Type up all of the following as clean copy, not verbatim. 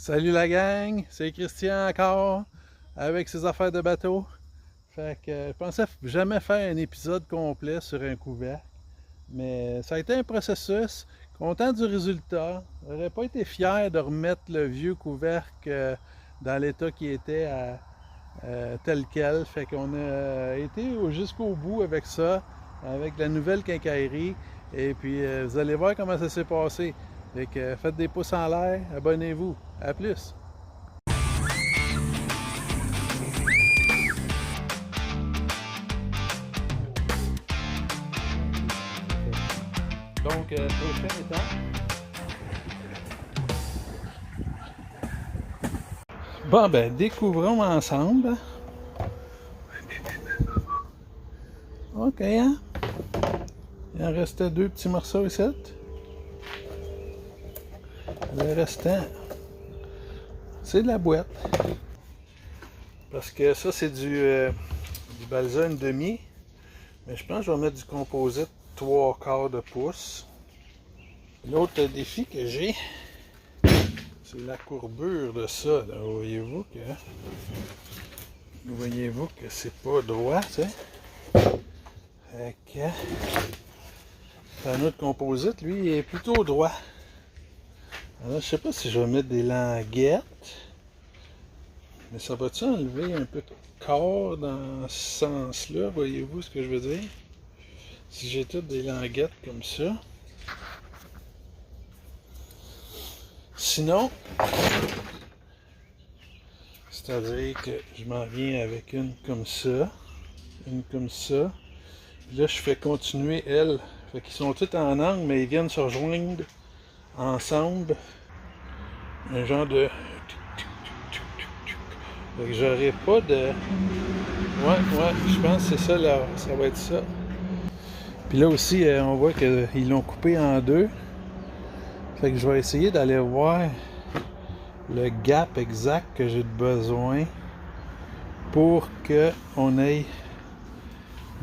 Salut la gang, c'est Christian encore avec ses affaires de bateau. Fait que je pensais jamais faire un épisode complet sur un couvercle, mais ça a été un processus. Content du résultat. J'aurais pas été fier de remettre le vieux couvercle dans l'état qui était tel quel. Fait qu'on a été jusqu'au bout avec ça, avec la nouvelle quincaillerie. Et puis vous allez voir comment ça s'est passé. Fait que faites des pouces en l'air, abonnez-vous. À plus! Donc, prochaine étape. Bon, ben, découvrons ensemble. OK, hein? Il en restait deux petits morceaux ici. Le restant, c'est de la boîte. Parce que ça, c'est du balsa une demi. Mais je pense que je vais mettre du composite 3/4 de pouce. L'autre défi que j'ai, c'est la courbure de ça. Là. Voyez-vous que c'est pas droit, tu sais. Fait que un autre composite, lui, il est plutôt droit. Alors, je sais pas si je vais mettre des languettes. Mais ça va-tu enlever un peu de corps dans ce sens-là? Voyez-vous ce que je veux dire? Si j'ai toutes des languettes comme ça. Sinon, c'est-à-dire que je m'en viens avec une comme ça. Une comme ça. Là, je fais continuer elle. Fait qu'ils sont tous en angle, mais ils viennent se rejoindre ensemble. Un genre de... Fait que j'aurai pas de... Ouais, je pense que c'est ça, là, ça va être ça. Puis là aussi, on voit qu'ils l'ont coupé en deux. Fait que je vais essayer d'aller voir le gap exact que j'ai besoin pour qu'on ait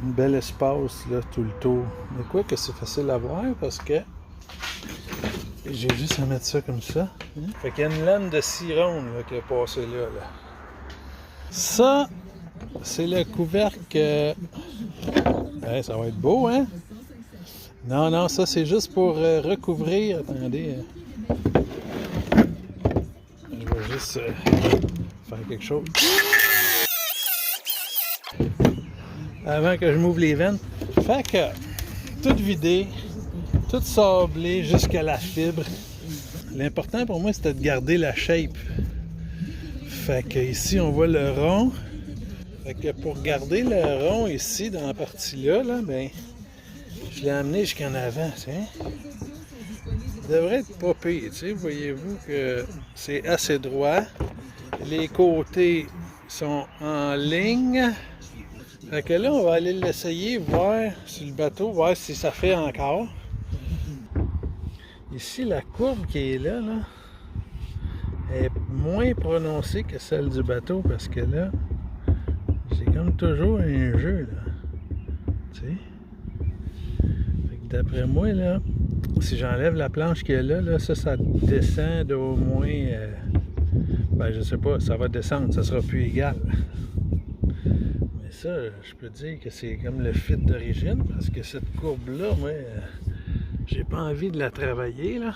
un bel espace là, tout le tour. Mais quoi que c'est facile à voir parce que j'ai juste à mettre ça comme ça. Hein? Fait qu'il y a une laine de scie ronde là, qui est passée là. Ça, c'est le couvercle. Ouais, ça va être beau, hein? Non, ça c'est juste pour recouvrir. Attendez. Je vais juste faire quelque chose. Avant que je m'ouvre les veines. Fait que, tout vidé, tout sablé jusqu'à la fibre. L'important pour moi, c'était de garder la shape. Fait que ici, on voit le rond. Fait que pour garder le rond ici, dans la partie-là, ben, je l'ai amené jusqu'en avant, tiens. Il devrait être pas pire, tu sais. Voyez-vous que c'est assez droit. Les côtés sont en ligne. Fait que là, on va aller l'essayer, voir sur le bateau, voir si ça fait encore. Ici, la courbe qui est là, est moins prononcée que celle du bateau parce que là, c'est comme toujours un jeu, là. Tu sais? Fait que d'après moi, là, si j'enlève la planche qui est là, ça descend d'au moins... ben, je sais pas, ça va descendre, ça sera plus égal. Mais ça, je peux dire que c'est comme le fit d'origine, parce que cette courbe-là, moi, j'ai pas envie de la travailler, là.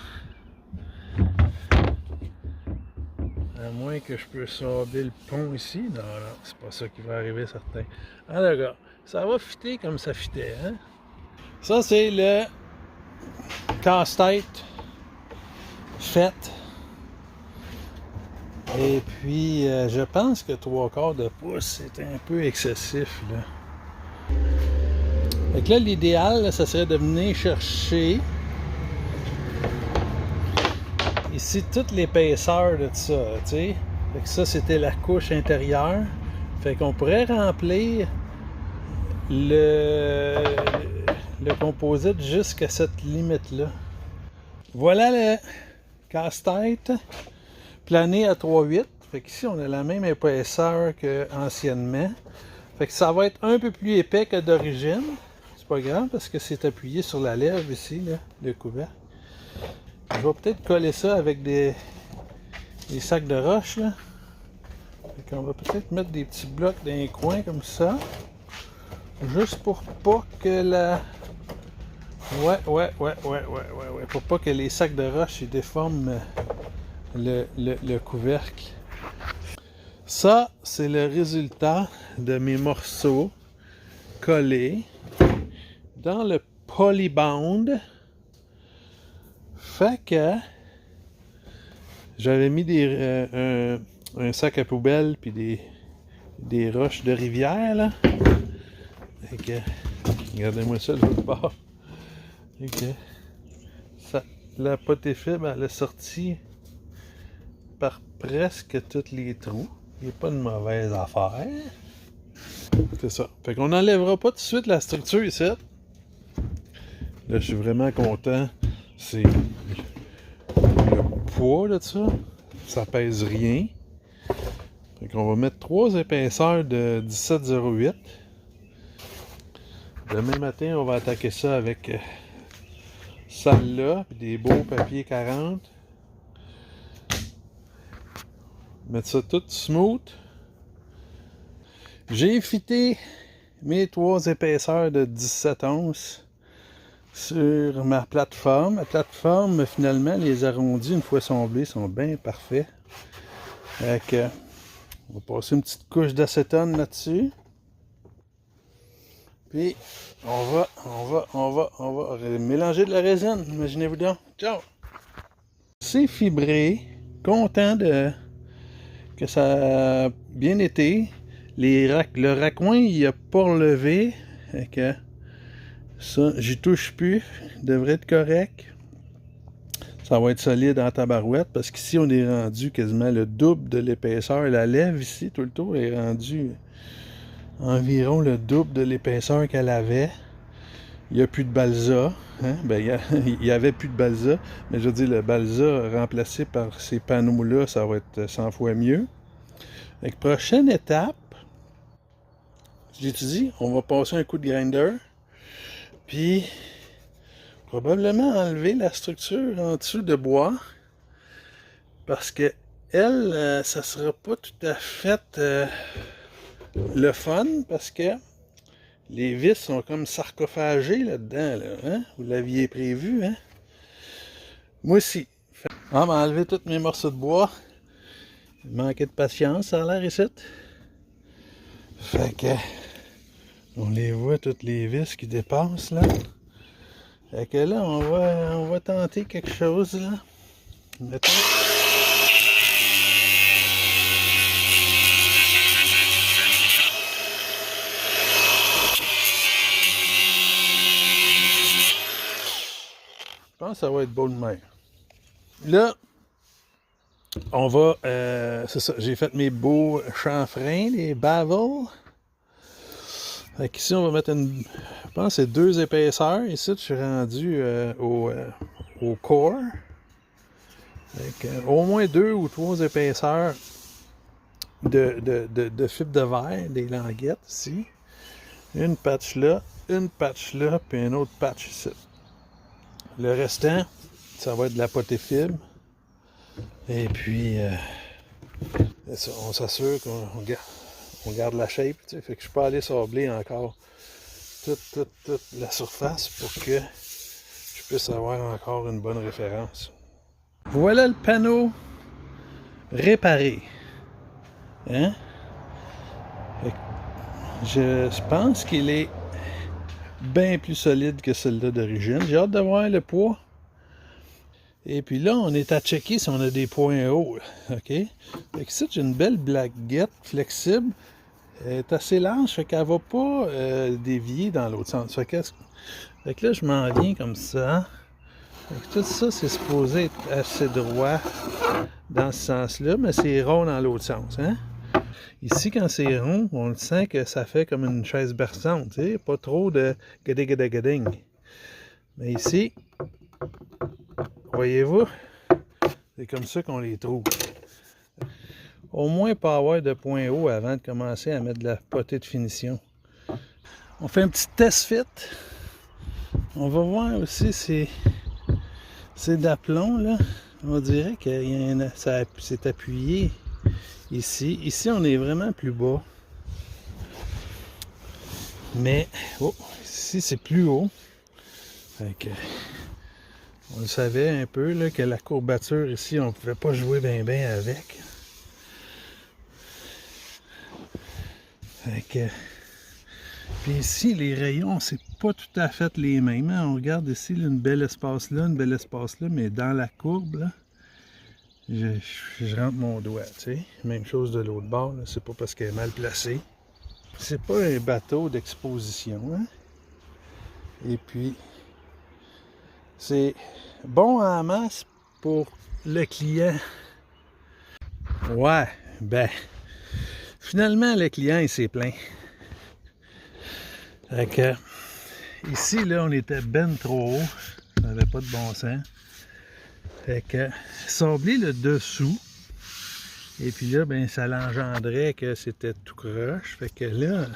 À moins que je peux sabler le pont ici. Non, c'est pas ça qui va arriver, certain. Ah d'accord, ça va fitter comme ça fitait, hein? Ça, c'est le casse-tête fait. Et puis, je pense que 3/4 de pouce, c'est un peu excessif, là. Fait que là, l'idéal, ça serait de venir chercher ici toute l'épaisseur de ça, tu sais. Fait que ça, c'était la couche intérieure. Fait qu'on pourrait remplir le composite jusqu'à cette limite-là. Voilà le casse-tête plané à 3/8. Fait qu'ici, on a la même épaisseur qu'anciennement. Fait que ça va être un peu plus épais que d'origine. C'est pas grave parce que c'est appuyé sur la lèvre ici, là, le couvercle. Je vais peut-être coller ça avec des les sacs de roche, là. Fait qu'on va peut-être mettre des petits blocs dans les coins comme ça. Juste pour pas que la... Ouais. Pour pas que les sacs de roche ils déforment le couvercle. Ça, c'est le résultat de mes morceaux collés dans le polybound. Fait que j'avais mis un sac à poubelle puis des roches de rivière là. Fait que regardez-moi ça de l'autre bord. Fait que ça, la potée fibre elle est sortie par presque tous les trous. Il n'y a pas de mauvaise affaire. C'est ça. Fait qu'on n'enlèvera pas tout de suite la structure ici. Là, je suis vraiment content. C'est le poids de ça. Ça pèse rien. Fait qu'on va mettre 3 épaisseurs de 17,08. Demain matin, on va attaquer ça avec celle-là, puis des beaux papiers 40. Mettre ça tout smooth. J'ai fité mes 3 épaisseurs de 17 onces sur ma plateforme. La plateforme, finalement, les arrondis, une fois somblés, sont bien parfaits. Fait que, on va passer une petite couche d'acétone là-dessus. Puis, on va mélanger de la résine. Imaginez-vous donc. Ciao! C'est fibré. Content que ça a bien été. Le raccoin, il n'a pas relevé. Fait que ça, j'y touche plus. Il devrait être correct. Ça va être solide en tabarouette parce qu'ici, on est rendu quasiment le double de l'épaisseur. La lèvre ici, tout le tour, est rendu environ le double de l'épaisseur qu'elle avait. Il n'y a plus de balsa. Hein? Ben, il n'y avait plus de balsa. Mais je veux dire, le balsa remplacé par ces panneaux-là, ça va être 100 fois mieux. Fait que prochaine étape, j'ai dit, on va passer un coup de grinder. Puis, probablement enlever la structure en dessous de bois. Parce que elle, ça sera pas tout à fait le fun. Parce que les vis sont comme sarcophagées là-dedans. Là, hein? Vous l'aviez prévu, hein? Moi aussi. On va enlever tous mes morceaux de bois. Manquer de patience, ça a l'air ici. Fait que on les voit toutes les vis qui dépassent là. Fait que là, on va tenter quelque chose là. Mettons. Je pense que ça va être beau de même. Là, on va, c'est ça, j'ai fait mes beaux chanfreins, les bavels. Fait qu'ici, on va mettre je pense que c'est 2 épaisseurs. Ici, je suis rendu au core. Fait que, au moins 2 ou 3 épaisseurs de fibre de verre, des languettes ici. Une patch là, puis une autre patch ici. Le restant, ça va être de la potée fibre. Et puis, ça, on s'assure qu'on garde la shape. Fait que je peux aller sabler encore toute la surface pour que je puisse avoir encore une bonne référence. Voilà le panneau réparé. Hein? Je pense qu'il est bien plus solide que celui-là d'origine. J'ai hâte de voir le poids. Et puis là, on est à checker si on a des points hauts. OK? Fait que ici, j'ai une belle blaguette flexible. Elle est assez large, fait qu'elle ne va pas dévier dans l'autre sens. Fait que là, je m'en viens comme ça. Fait que tout ça, c'est supposé être assez droit dans ce sens-là, mais c'est rond dans l'autre sens. Hein? Ici, quand c'est rond, on le sent que ça fait comme une chaise berçante. Tu sais? Pas trop de gading. Mais ici, voyez-vous, c'est comme ça qu'on les trouve. Au moins pas avoir de point haut avant de commencer à mettre de la potée de finition. On fait un petit test fit. On va voir aussi ces d'aplomb là. On dirait que ça s'est appuyé ici. Ici, on est vraiment plus bas. Mais, oh, ici, c'est plus haut. Fait que, on le savait un peu, là, que la courbature ici, on ne pouvait pas jouer bien avec. Fait que, puis ici, les rayons, c'est pas tout à fait les mêmes. Hein? On regarde ici, là, une belle espace là, mais dans la courbe, là, je rentre mon doigt, tu sais. Même chose de l'autre bord, là, c'est pas parce qu'elle est mal placée. C'est pas un bateau d'exposition, hein? Et puis, c'est bon en masse pour le client. Ouais, ben, finalement, le client, il s'est plaint. Fait que, ici, là, on était ben trop haut. Ça n'avait pas de bon sens. Fait que, sabler le dessous. Et puis là, ben, ça l'engendrait que c'était tout croche. Fait que là,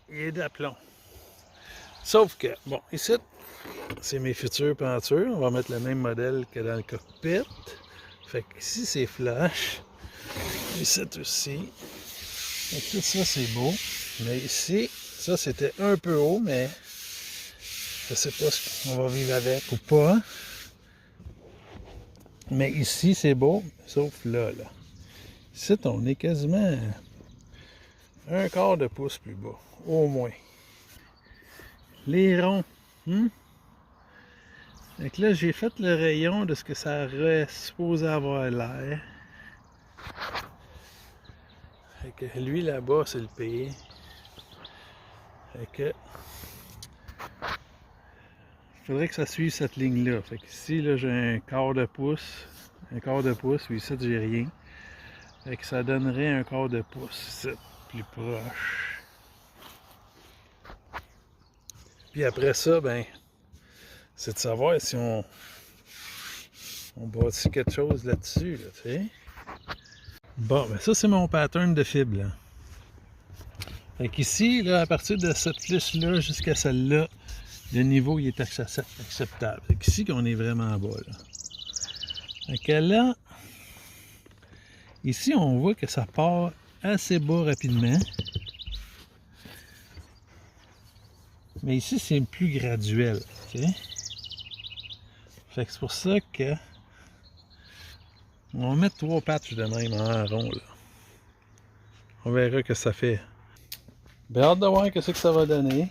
il est d'aplomb. Sauf que, bon, ici, c'est mes futures peintures. On va mettre le même modèle que dans le cockpit. Fait que ici, c'est flash. Ici aussi. Fait que tout ça, c'est beau. Mais ici, ça, c'était un peu haut, mais je sais pas ce qu'on va vivre avec ou pas. Mais ici, c'est beau, sauf là. Ici, on est quasiment un quart de pouce plus bas, au moins. Les ronds. Fait que là, j'ai fait le rayon de ce que ça aurait supposé avoir l'air. Fait que lui, là-bas, c'est le pays. Fait que il faudrait que ça suive cette ligne-là. Fait que ici, là, j'ai un quart de pouce, puis ici, j'ai rien. Fait que ça donnerait un quart de pouce ici, plus proche. Puis après ça, ben, c'est de savoir si on bâtit quelque chose là-dessus, là, tu sais. Bon, ben ça, c'est mon pattern de fibre, là. Fait qu'ici, là, à partir de cette flèche-là jusqu'à celle-là, le niveau, il est acceptable. Fait qu'ici, qu'on est vraiment bas, là. Fait que là, ici, on voit que ça part assez bas rapidement. Mais ici, c'est plus graduel, tu sais. Fait que c'est pour ça que on va mettre 3 patchs de même en rond, là. On verra ce que ça fait. Ben, hâte de voir ce que ça va donner.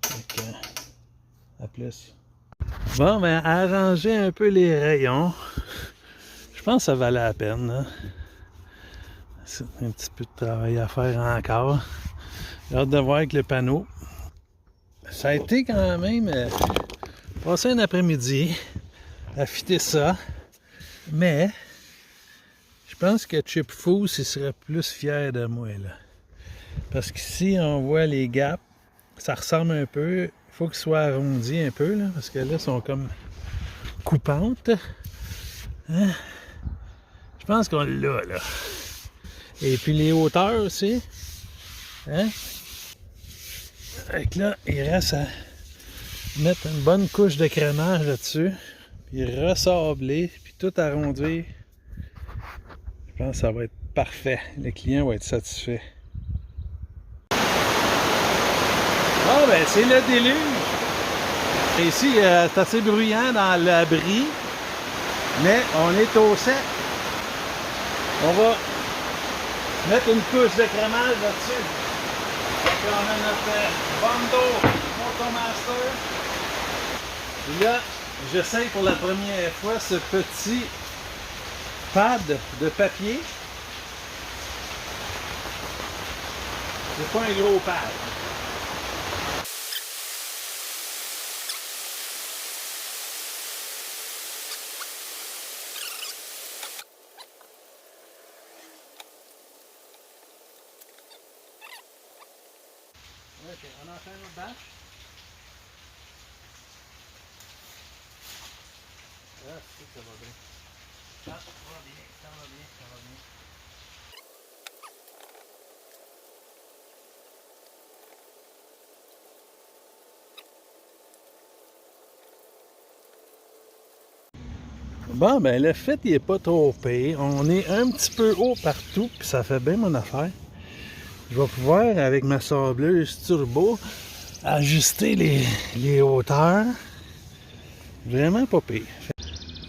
Donc, à plus. Bon, ben, arranger un peu les rayons. Je pense que ça valait la peine, là. C'est un petit peu de travail à faire encore. J'ai hâte de voir avec le panneau. Ça a été quand même passer un après-midi à fitter ça. Mais je pense que Chip Foose, il serait plus fier de moi, là. Parce qu'ici, on voit les gaps. Ça ressemble un peu. Il faut qu'ils soient arrondis un peu, là. Parce que là, ils sont comme coupantes. Hein? Je pense qu'on l'a, là. Et puis les hauteurs aussi. Hein? Fait que là, il reste à mettre une bonne couche de crémage là-dessus. Puis ressabler. Puis tout arrondir. Je pense que ça va être parfait. Le client va être satisfait. Bon, ben, c'est le déluge. Et ici, c'est assez bruyant dans l'abri, mais on est au sec. On va mettre une couche de crémage là-dessus. Donc, on a notre Bondo Motomaster. Et là, j'essaye pour la première fois ce petit pad de papier. C'est pas un gros pad. Ok, on en fait un autre batch. Ah, ça va bien. Ah, ça va bien, ça va bien, ça va bien. Bon, ben le fait, il est pas trop pire. On est un petit peu haut partout, puis ça fait bien mon affaire. Je vais pouvoir, avec ma sableuse turbo, ajuster les hauteurs. Vraiment pas pire.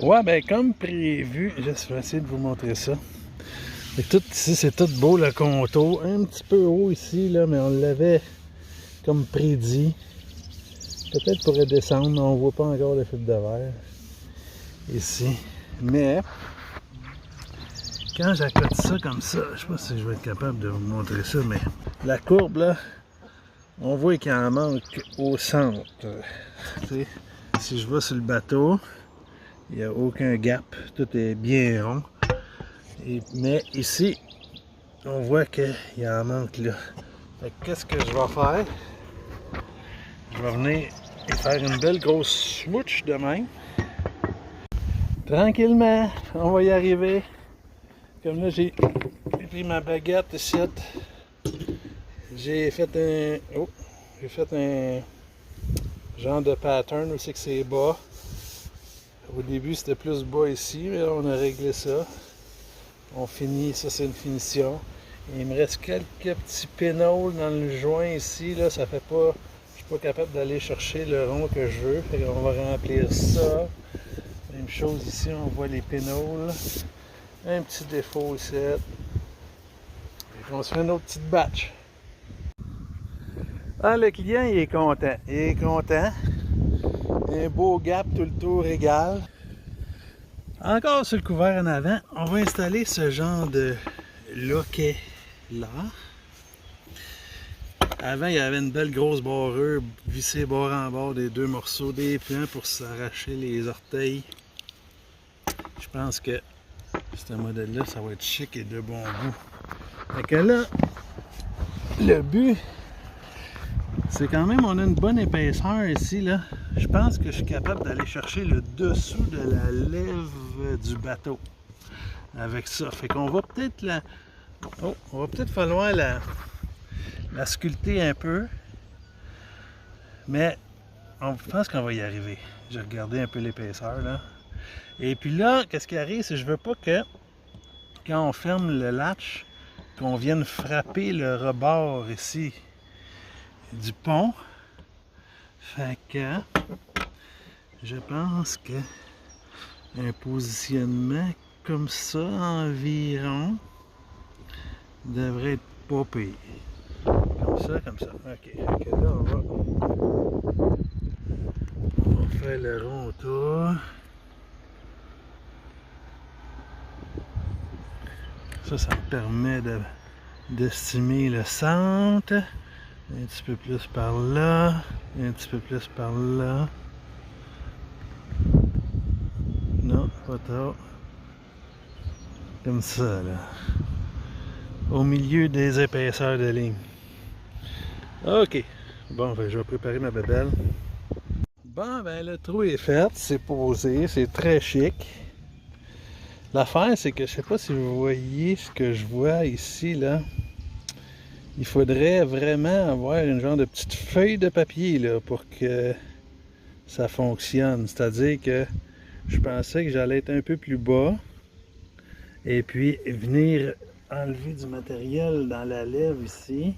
Ouais, ben comme prévu, je vais essayer de vous montrer ça. Et tout ici, c'est tout beau le contour. Un petit peu haut ici, là, mais on l'avait comme prédit. Peut-être pourrait descendre, on voit pas encore le fil de verre ici. Mais quand j'accote ça comme ça, je sais pas si je vais être capable de vous montrer ça, mais la courbe là, on voit qu'il en manque au centre. T'sais, si je vais sur le bateau, il n'y a aucun gap, tout est bien rond. Mais ici, on voit qu'il en manque là. Qu'est-ce que je vais faire? Je vais venir et faire une belle grosse switch de même. Tranquillement, on va y arriver. Comme là, j'ai pris ma baguette ici. J'ai fait un genre de pattern aussi que c'est bas. Au début, c'était plus bas ici, mais là, on a réglé ça. On finit, ça c'est une finition. Il me reste quelques petits pénaules dans le joint ici, là, ça fait pas, je suis pas capable d'aller chercher le rond que je veux. Fait qu'on va remplir ça. Même chose ici, on voit les pénaules. Un petit défaut ici. Et on se fait une autre petite batch. Ah, le client il est content. Il est content. Un beau gap tout le tour égal. Encore sur le couvert en avant, on va installer ce genre de loquet là. Avant, il y avait une belle grosse barrure vissée bord en bord des deux morceaux des plans pour s'arracher les orteils. Je pense que ce modèle-là, ça va être chic et de bon goût. Fait que là, le but, c'est quand même, on a une bonne épaisseur ici, là. Je pense que je suis capable d'aller chercher le dessous de la lèvre du bateau avec ça. Fait qu'on va peut-être la... Oh, on va peut-être falloir la sculpter un peu. Mais on pense qu'on va y arriver. J'ai regardé un peu l'épaisseur, là. Et puis là, qu'est-ce qui arrive, c'est que je veux pas que, quand on ferme le latch, qu'on vienne frapper le rebord ici du pont. Fait que je pense que un positionnement comme ça environ devrait être pas pire. Comme ça, comme ça. Ok. Fait que là, on va faire le rond autour. Ça me permet d'estimer le centre. Un petit peu plus par là. Un petit peu plus par là. Non, pas trop. Comme ça, là. Au milieu des épaisseurs de ligne. Ok. Bon, ben, je vais préparer ma babelle. Bon, ben, le trou est fait. C'est posé. C'est très chic. L'affaire, c'est que je sais pas si vous voyez ce que je vois ici, là. Il faudrait vraiment avoir une genre de petite feuille de papier, là, pour que ça fonctionne. C'est-à-dire que je pensais que j'allais être un peu plus bas et puis venir enlever du matériel dans la lèvre ici,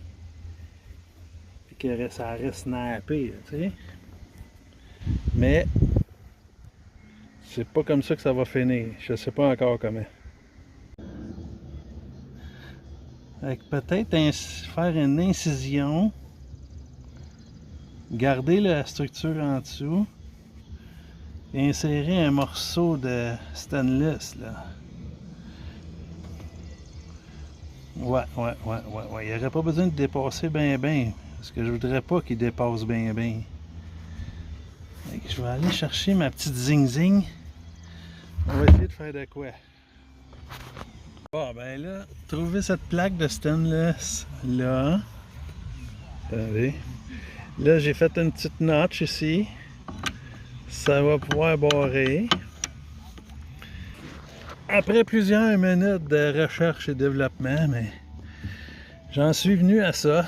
puis que ça reste snappé, tu sais. Mais c'est pas comme ça que ça va finir. Je sais pas encore comment. Peut-être faire une incision, garder la structure en dessous et insérer un morceau de stainless là. Ouais. Il n'y aurait pas besoin de dépasser bien, parce que je voudrais pas qu'il dépasse bien. Je vais aller chercher ma petite zing-zing. On va essayer de faire de quoi. Bon, ben là, trouver cette plaque de stainless là. Attendez. Là, j'ai fait une petite notch ici. Ça va pouvoir barrer. Après plusieurs minutes de recherche et développement, mais j'en suis venu à ça.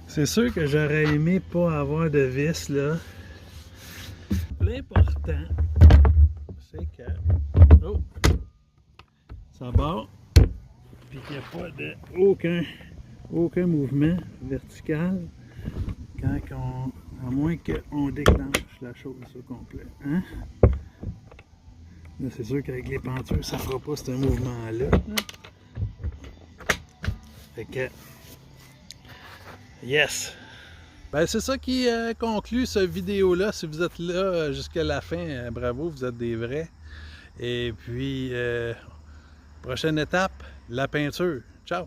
C'est sûr que j'aurais aimé pas avoir de vis là. L'important, c'est 4. Oh! Ça barre. Puis qu'il n'y a pas de aucun mouvement vertical quand à moins qu'on déclenche la chose au complet. Hein? Là, c'est sûr qu'avec les pentures, ça ne fera pas ce mouvement-là. Fait que, yes! Ben, c'est ça qui conclut cette vidéo-là. Si vous êtes là jusqu'à la fin, bravo, vous êtes des vrais. Et puis, prochaine étape, la peinture. Ciao!